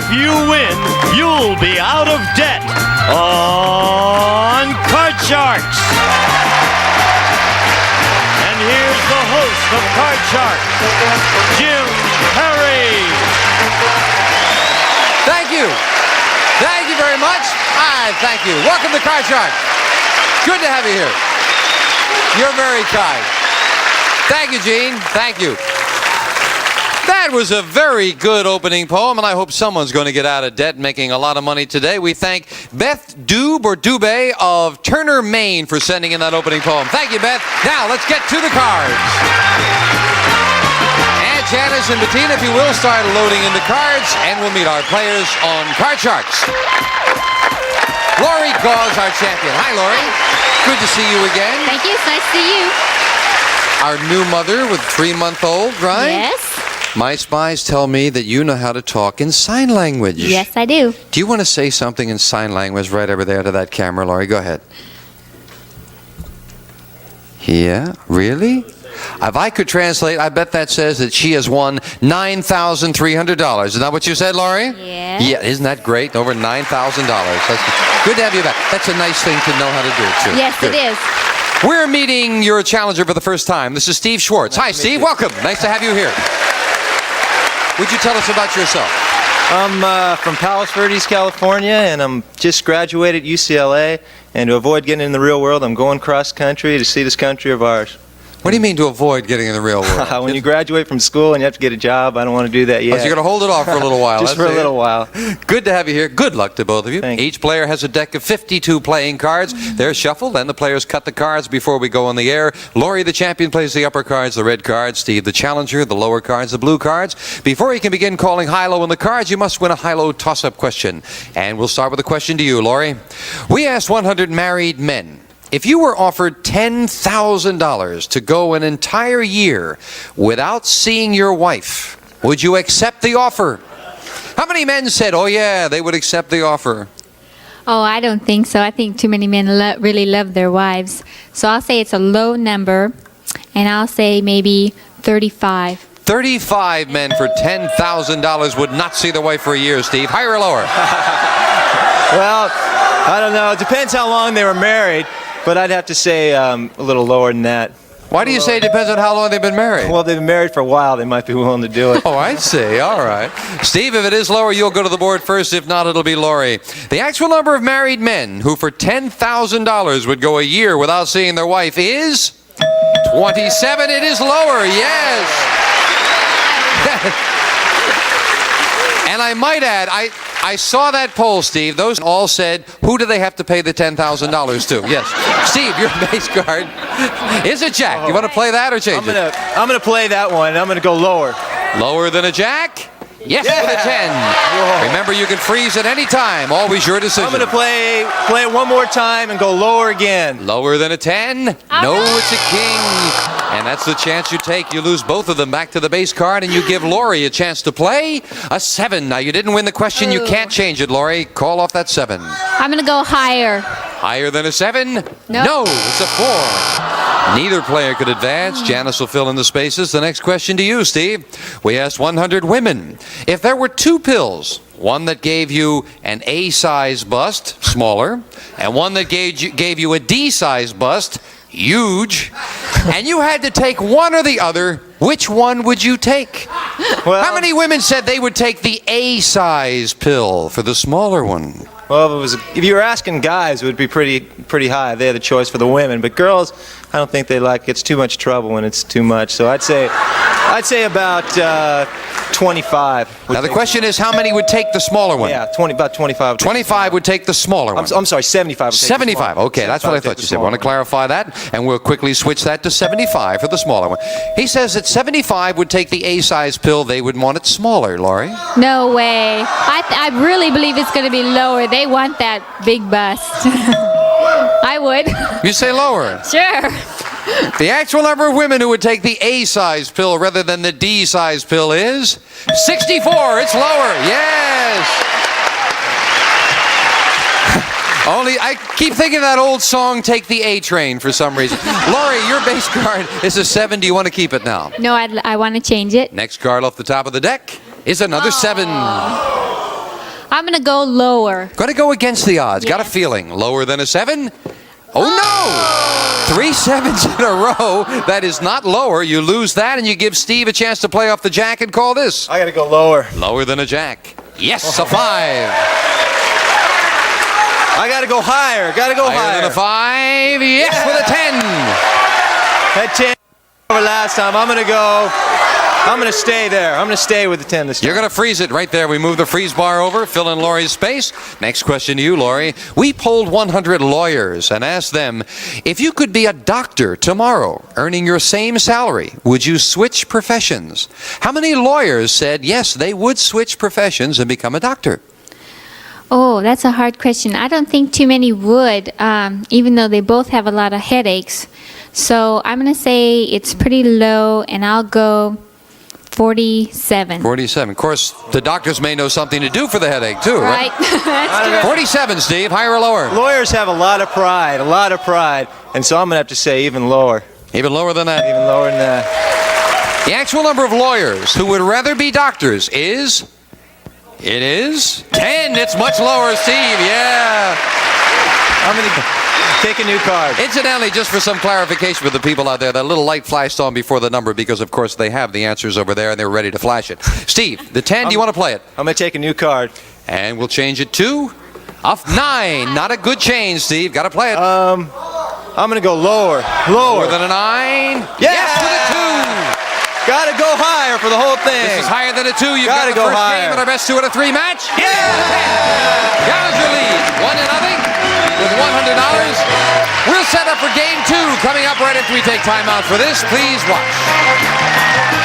if you win, you'll be out of debt on Card Sharks. And here's the host of Card Sharks, Jim Perry. Thank you. Thank you very much. Thank you. Welcome to Card Sharks. Good to have you here. You're very kind. Thank you, Gene. Thank you. That was a very good opening poem, and I hope someone's going to get out of debt making a lot of money today. We thank Beth Dubé of Turner, Maine for sending in that opening poem. Thank you, Beth. Now, let's get to the cards. And Janice and Bettina, if you will, start loading in the cards, and we'll meet our players on Card Sharks. Laurie Gauze, our champion. Hi, Laurie. Good to see you again. Thank you. It's nice to see you. Our new mother with 3-month-old, right? Yes. My spies tell me that you know how to talk in sign language. Yes, I do. Do you want to say something in sign language right over there to that camera, Laurie? Go ahead. Yeah? Really? If I could translate, I bet that says that she has won $9,300. Is that what you said, Laurie? Yeah. Yeah, isn't that great? Over $9,000. That's good to have you back. That's a nice thing to know how to do, too. Yes, Good. it is. We're meeting your challenger for the first time. This is Steve Schwartz. Hi, Steve. Welcome. Nice to have you here. Would you tell us about yourself? I'm from Palos Verdes, California, and I'm just graduated UCLA. And to avoid getting in the real world, I'm going cross country to see this country of ours. What do you mean to avoid getting in the real world? When you graduate from school and you have to get a job, I don't want to do that yet. Oh, so you're going to hold it off for a little while. Just for a little while. Good to have you here. Good luck to both of you. Thanks. Each player has a deck of 52 playing cards. They're shuffled, and the players cut the cards before we go on the air. Laurie, the champion, plays the upper cards, the red cards. Steve, the challenger, the lower cards, the blue cards. Before you can begin calling high-low on the cards, you must win a high-low toss-up question. And we'll start with a question to you, Laurie. We asked 100 married men, if you were offered $10,000 to go an entire year without seeing your wife, would you accept the offer? How many men said, oh yeah, they would accept the offer? Oh, I don't think so. I think too many men really love their wives. So I'll say it's a low number, and I'll say maybe 35. 35 men for $10,000 would not see their wife for a year, Steve. Higher or lower? Well, I don't know. It depends how long they were married, but I'd have to say a little lower than that. Why do you say it depends on how long they've been married? Well, if they've been married for a while, they might be willing to do it. Oh, I see. All right. Steve, if it is lower, you'll go to the board first. If not, it'll be Laurie. The actual number of married men who for $10,000 would go a year without seeing their wife is 27. It is lower. Yes. And I might add, I saw that poll, Steve. Those all said, who do they have to pay the $10,000 to? Yes. Steve, your base card is a jack. You want to play that or change it? I'm gonna play that one. I'm going to go lower. Lower than a jack? Yes, Yeah. with a 10. Whoa. Remember, you can freeze at any time. Always your decision. I'm going to play it one more time and go lower again. Lower than a 10? No, it's a king. And that's the chance you take. You lose both of them back to the base card, and you give Laurie a chance to play a 7. Now, you didn't win the question. You can't change it, Laurie. Call off that 7. I'm going to go higher. Higher than a 7? Nope. No, it's a 4. Neither player could advance. Janice will fill in the spaces. The next question to you, Steve. We asked 100 women, if there were 2 pills, one that gave you an A-size bust, smaller, and one that gave you a D-size bust, huge, and you had to take one or the other, which one would you take? Well, How many women said they would take the A-size pill for the smaller one? Well, if you were asking guys, it would be pretty high. They had the choice for the women, but girls, I don't think they like. It's too much trouble when it's too much. So I'd say about 25. Now the question is, how many would take the smaller one? Yeah, about 25. 25 would take the smaller one. I'm sorry, 75. Would take the 75. smaller. Okay, that's what I thought you said. I want to clarify that, and we'll quickly switch that to 75 for the smaller one. He says that 75 would take the A-size pill. They would want it smaller, Laurie. No way. I really believe it's going to be lower. They want that big bust. I would. You say lower. Sure. The actual number of women who would take the A-size pill rather than the D-size pill is 64. It's lower. Yes. Only, I keep thinking of that old song, Take the A Train, for some reason. Laurie, your base card is a 7. Do you want to keep it now? No, I want to change it. Next card off the top of the deck is another 7. I'm going to go lower. Going to go against the odds. Got a Yes. feeling. Lower than a 7? Oh, no! 3 sevens in a row. That is not lower. You lose that, and you give Steve a chance to play off the jack and call this. I got to go lower. Lower than a jack. Yes, a 5. I got to go higher. Got to go Higher higher. than a 5. Yes, with a 10. Had 10 over last time. I'm going to stay there. I'm going to stay with the 10 this time. You're going to freeze it right there. We move the freeze bar over, fill in Laurie's space. Next question to you, Laurie. We polled 100 lawyers and asked them, if you could be a doctor tomorrow, earning your same salary, would you switch professions? How many lawyers said, yes, they would switch professions and become a doctor? Oh, that's a hard question. I don't think too many would, even though they both have a lot of headaches. So I'm going to say it's pretty low, and I'll go 47. 47. Of course, the doctors may know something to do for the headache, too, right? Right. That's true. 47, Steve. Higher or lower? Lawyers have a lot of pride, and so I'm going to have to say even lower. Even lower than that. Even lower than that. The actual number of lawyers who would rather be doctors is... It is 10. It's much lower, Steve. Yeah. I'm going to take a new card. Incidentally, just for some clarification with the people out there, that little light flashed on before the number because, of course, they have the answers over there and they're ready to flash it. Steve, the 10, do you want to play it? I'm going to take a new card. And we'll change it to a 9. Not a good change, Steve. Got to play it. I'm going to go lower. Lower than a 9? Yes, with a 2. Got to go higher for the whole thing. This is higher than a 2. You've got Gotta the go first higher. game in our best 2 out of 3 match. Yeah! Gallagher lead, 1-0 with $100. We'll set up for game 2 coming up right after we take time out for this. Please watch.